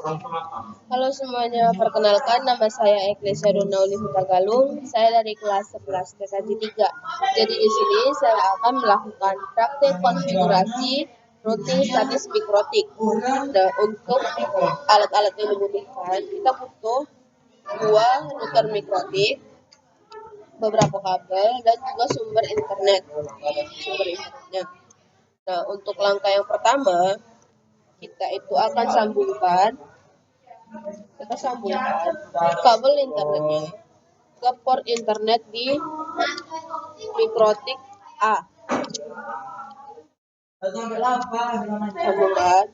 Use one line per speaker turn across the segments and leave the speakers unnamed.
Halo semuanya, perkenalkan nama saya Eklesia Donauli Hutagalung. Saya dari kelas 11 TKJ 3. Jadi di sini saya akan melakukan praktik konfigurasi routing statis mikrotik. Nah, untuk alat-alat yang dibutuhkan, kita butuh 2 router mikrotik, beberapa kabel, dan juga sumber internetnya. Nah, untuk langkah yang pertama, kita itu akan sambungkan kabel internetnya ke port internet di mikrotik A. Sambungkan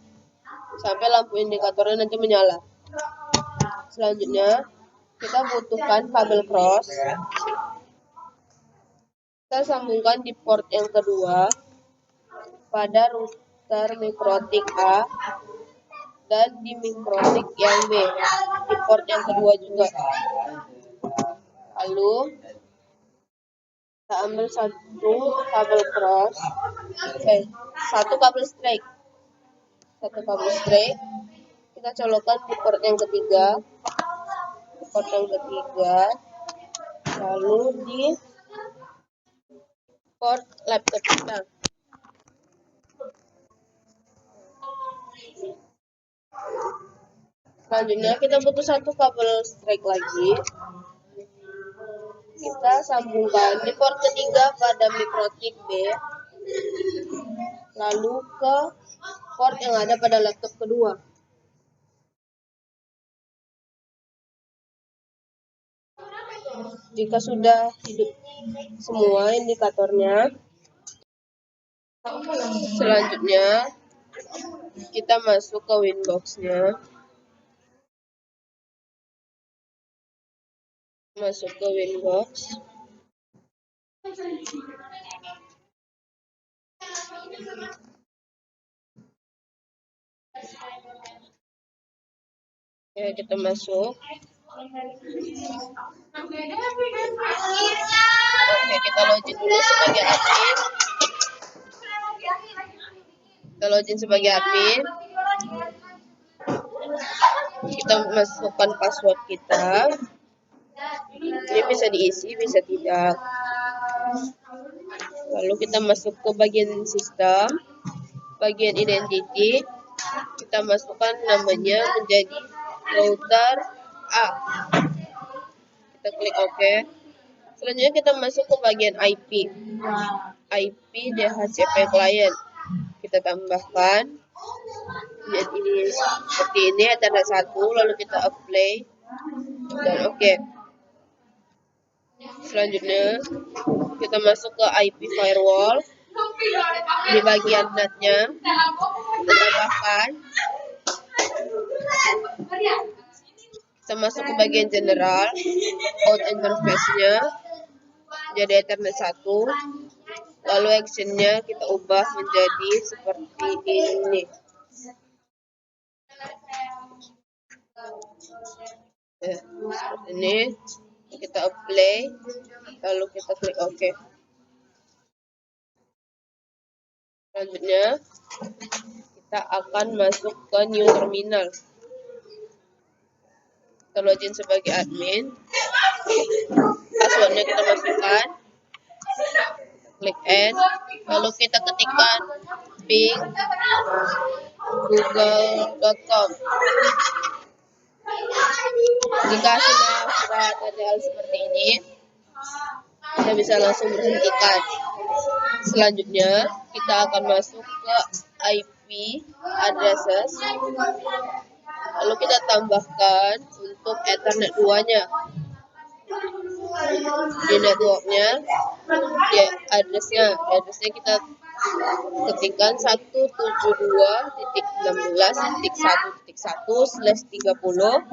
sampai lampu indikatornya nanti menyala. Selanjutnya kita butuhkan kabel cross. Kita sambungkan di port yang kedua pada router mikrotik A dan di mikrotik yang B di port yang kedua juga. Lalu kita ambil satu kabel cross, satu kabel straight, kita colokkan di port yang ketiga, lalu di port laptop kita. Selanjutnya kita butuh satu kabel straight lagi. Kita sambungkan di port ketiga pada mikrotik B, lalu ke port yang ada pada laptop kedua. Jika sudah hidup semua indikatornya, selanjutnya kita masuk ke Winbox-nya. Ya, kita masuk. Oke, kita login dulu sebagai admin. Kita masukkan password kita. Ini bisa diisi, bisa tidak. Lalu kita masuk ke bagian sistem, bagian identity. Kita masukkan namanya menjadi router A. Kita klik OK. Selanjutnya kita masuk ke bagian IP DHCP client. Kita tambahkan. Jadi ini seperti ini, Ethernet 1, lalu kita apply dan OK. Selanjutnya kita masuk ke IP firewall. Di bagian NAT-nya kita tambahkan. Kita masuk ke bagian general, out interface-nya jadi Ethernet 1. Lalu action-nya kita ubah menjadi seperti ini. Seperti ini. Kita apply, lalu kita klik OK. Selanjutnya kita akan masuk ke new terminal. Kita login sebagai admin. Passwordnya kita masukkan. Klik add, lalu kita ketikkan bing google.com. Jika sudah ada hal seperti ini, kita bisa langsung berhentikan. Selanjutnya kita akan masuk ke IP addresses, lalu kita tambahkan untuk Ethernet 2-nya. Di networknya, di addressnya kita ketikkan 172.16.1.1/30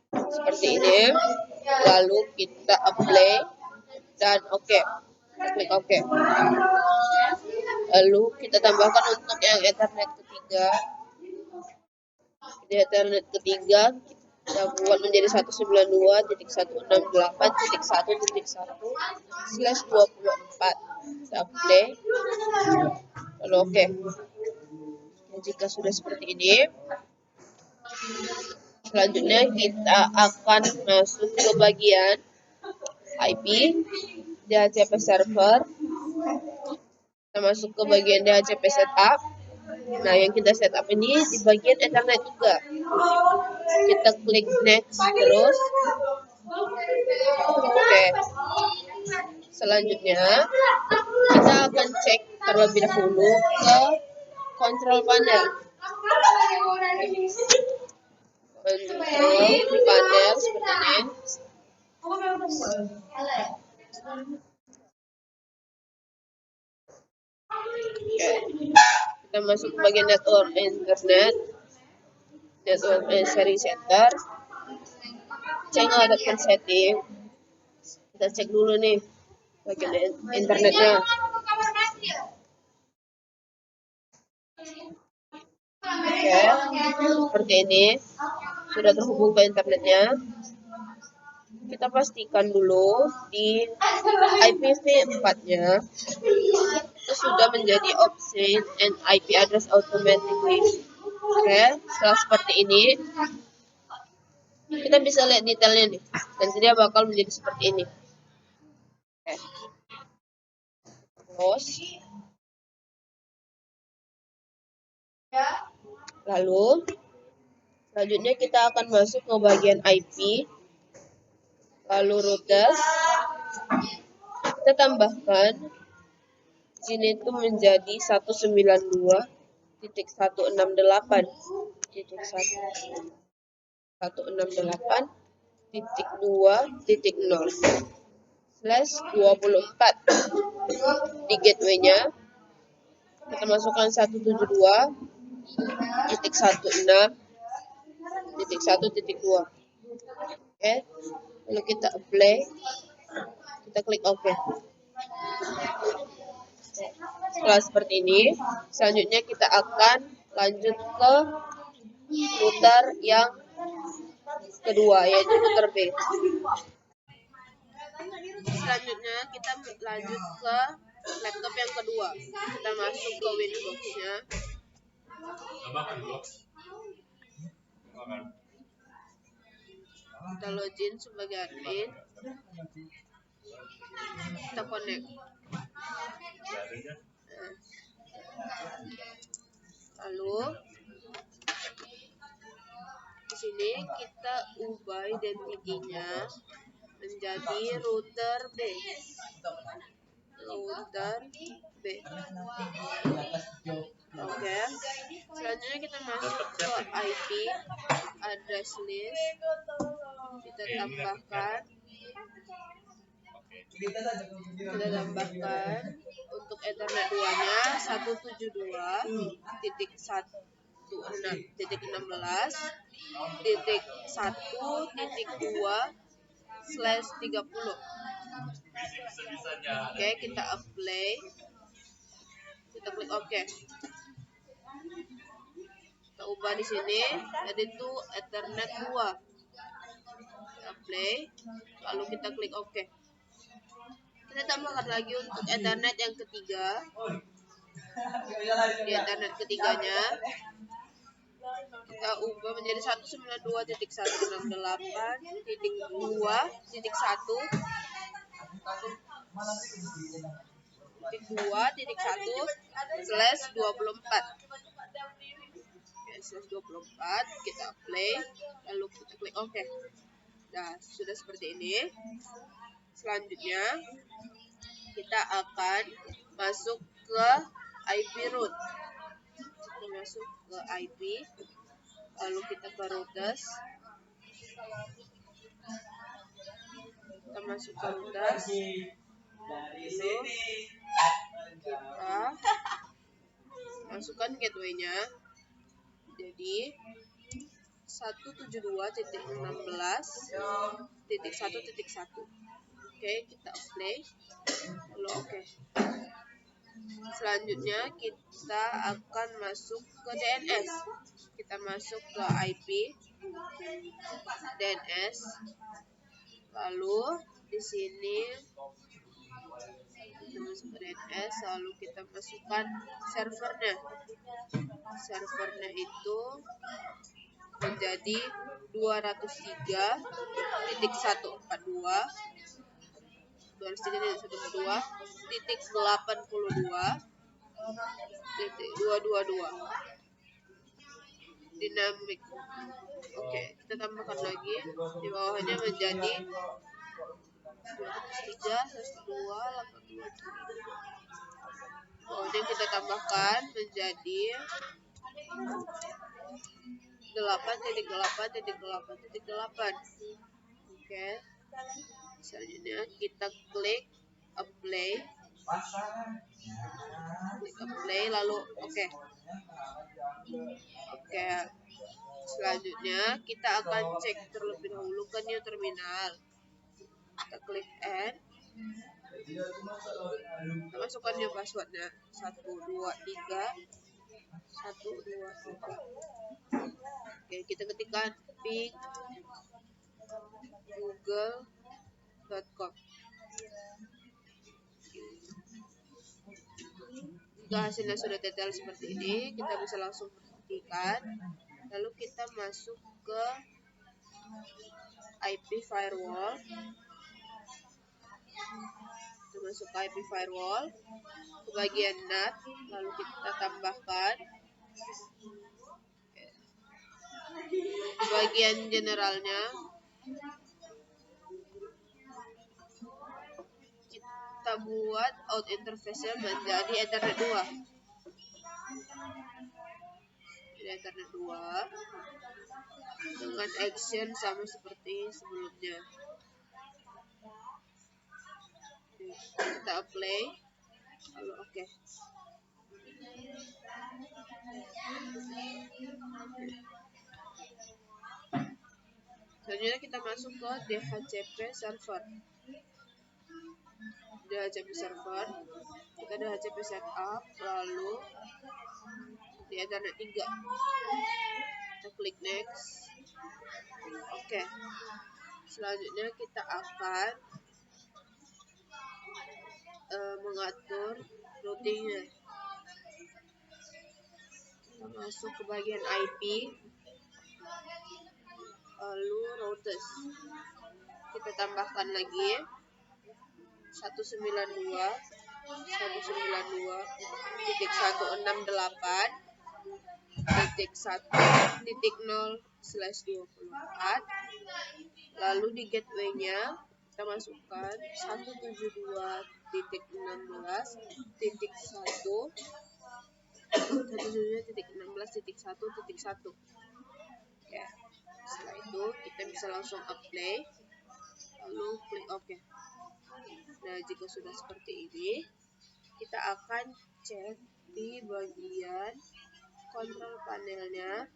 seperti ini. Lalu kita apply dan OK. Klik OK. Lalu kita tambahkan untuk yang Ethernet ketiga. Di Ethernet ketiga kita buat menjadi 192.168.1.1/24. Kita play. Lalu OK. Jika sudah seperti ini, Selanjutnya kita akan masuk ke bagian IP, DHCP server. Kita masuk ke bagian DHCP setup. Nah, yang kita setup ini di bagian Ethernet juga. Kita klik next terus. Oke. Selanjutnya kita akan cek terlebih dahulu ke control panel. Control panel seperti ini. Oke. Kita masuk ke bagian network internet, network sharing center. Cek adapter setting. Kita cek dulu nih bagian internetnya. Oke, seperti ini. Sudah terhubung ke internetnya. Kita pastikan dulu di IPv4-nya itu sudah menjadi obtain and IP address automatically. Oke, setelah seperti ini, kita bisa lihat detailnya nih. Nanti dia bakal menjadi seperti ini. Oke. Close. Lalu, selanjutnya kita akan masuk ke bagian IP. Lalu routers. Kita tambahkan sini itu menjadi 192.168.2.0/24. Di gateway-nya kita masukkan 172.16.1.2. Oke, lalu kita apply, kita klik OK. Setelah seperti ini, selanjutnya kita akan lanjut ke router yang kedua, yaitu router B. Selanjutnya kita lanjut ke laptop yang kedua. Kita masuk ke Windows-nya. Kita login sebagai admin. Kita connect. Lalu di sini kita ubah identitinya menjadi router B. Router B. Oke. Selanjutnya kita masuk ke IP address list. Kita tambahkan untuk Ethernet 2-nya 172.16.1.2/30. Oke, kita apply. Kita klik OK. Kita ubah di sini, jadi itu Ethernet 2. Kita apply, lalu kita klik OK. Kita tambahkan lagi untuk Ethernet yang ketiga. Di Ethernet ketiganya kita ubah menjadi 192.1.2.1/24. Kita play, lalu kita klik OK. Nah, sudah seperti ini. Selanjutnya kita akan masuk ke IP root. Kita masuk ke IP, lalu kita ke routers. Kita masuk ke routers. Lalu kita masukkan gateway-nya. Jadi 172.16.1.1. Oke, kita apply, lalu oke. Selanjutnya kita akan masuk ke DNS. Kita masuk ke IP DNS. Lalu di sini kita masuk ke DNS, lalu kita masukkan servernya. Servernya itu menjadi 203.142 203.142.822 dinamik. Oke, kita tambahkan lagi di bawahnya menjadi 203.102.822. Bawahnya kita tambahkan menjadi 8.8.8.8. Oke. Selanjutnya kita klik apply. Lalu oke. Selanjutnya kita akan cek terlebih dahulu ke new terminal. Kita klik add. Kita masukkan new passwordnya 123 123. Oke, kita ketikkan ping google.com. Jika hasilnya sudah detail seperti ini, kita bisa langsung buktikan. Lalu kita masuk ke IP firewall. Ke bagian NAT, lalu kita tambahkan di bagian generalnya kita buat out interface-nya menjadi Ethernet 2. Ethernet 2 dengan action sama seperti sebelumnya. Kita apply, lalu oke. Selanjutnya kita masuk ke DHCP server. Kita DHCP setup, lalu di Ethernet 3. Kita klik next. Oke. Selanjutnya kita akan mengatur routingnya. Kita masuk ke bagian IP, lalu routers. Kita tambahkan lagi 192.168.1.0/24. Lalu di gateway-nya kita masukkan 172.16.1.1.1. Oke. Setelah itu kita bisa langsung apply, lalu klik OK. Nah, jika sudah seperti ini, kita akan cek di bagian control panelnya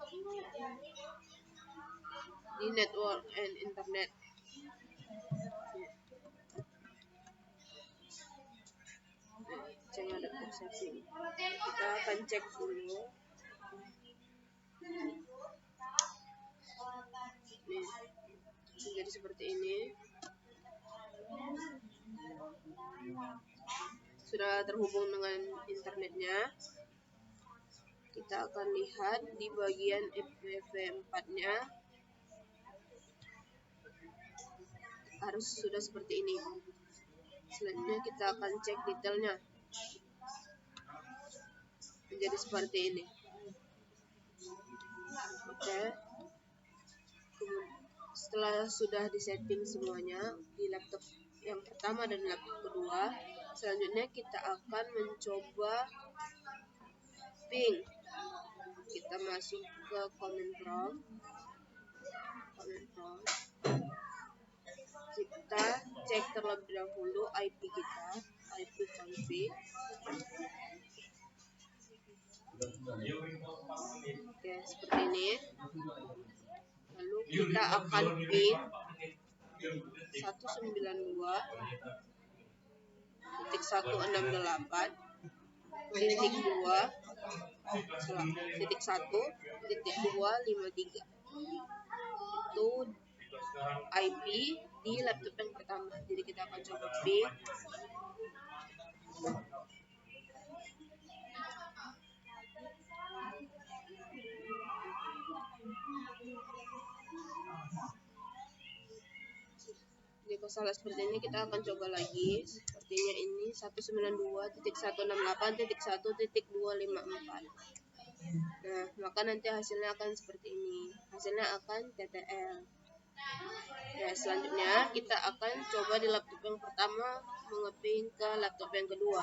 di network and internet. Jangan ada persepsi. Kita akan cek dulu. Nih, jadi seperti ini. Sudah terhubung dengan internetnya. Kita akan lihat di bagian IPv4-nya harus sudah seperti ini. Selanjutnya kita akan cek detailnya. Menjadi seperti ini. Oke. Setelah sudah disetting semuanya di laptop yang pertama dan laptop kedua, selanjutnya kita akan mencoba ping. Kita masuk ke command prompt. Kita cek terlebih dahulu IP kita, IP config. Oke, seperti ini. Lalu kita akan ping 192.1.1.253. Itu IP di laptop yang pertama. Jadi kita akan coba ping. jika salah seperti ini, kita akan coba lagi. Sepertinya ini 192.168.1.254. Nah, maka nanti hasilnya akan seperti ini. Hasilnya akan TTL. Ya, selanjutnya kita akan coba di laptop yang pertama mengeping ke laptop yang kedua.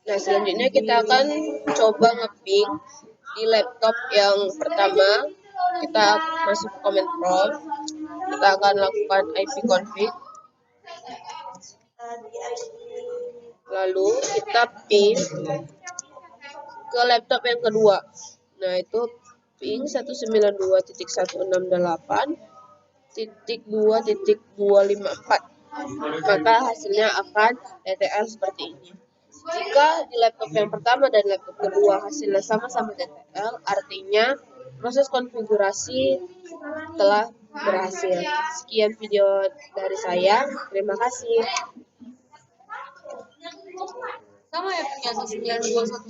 Nah, selanjutnya kita akan coba ngeping di laptop yang pertama. Kita masuk ke command prompt. Kita akan lakukan ipconfig. Lalu kita ping ke laptop yang kedua. Nah, itu ping 192.168.2.254. Maka hasilnya akan TTL seperti ini. Jika di laptop yang pertama dan laptop kedua hasilnya sama-sama TTL, artinya proses konfigurasi telah berhasil. Sekian video dari saya. Terima kasih. Sama ya, 921.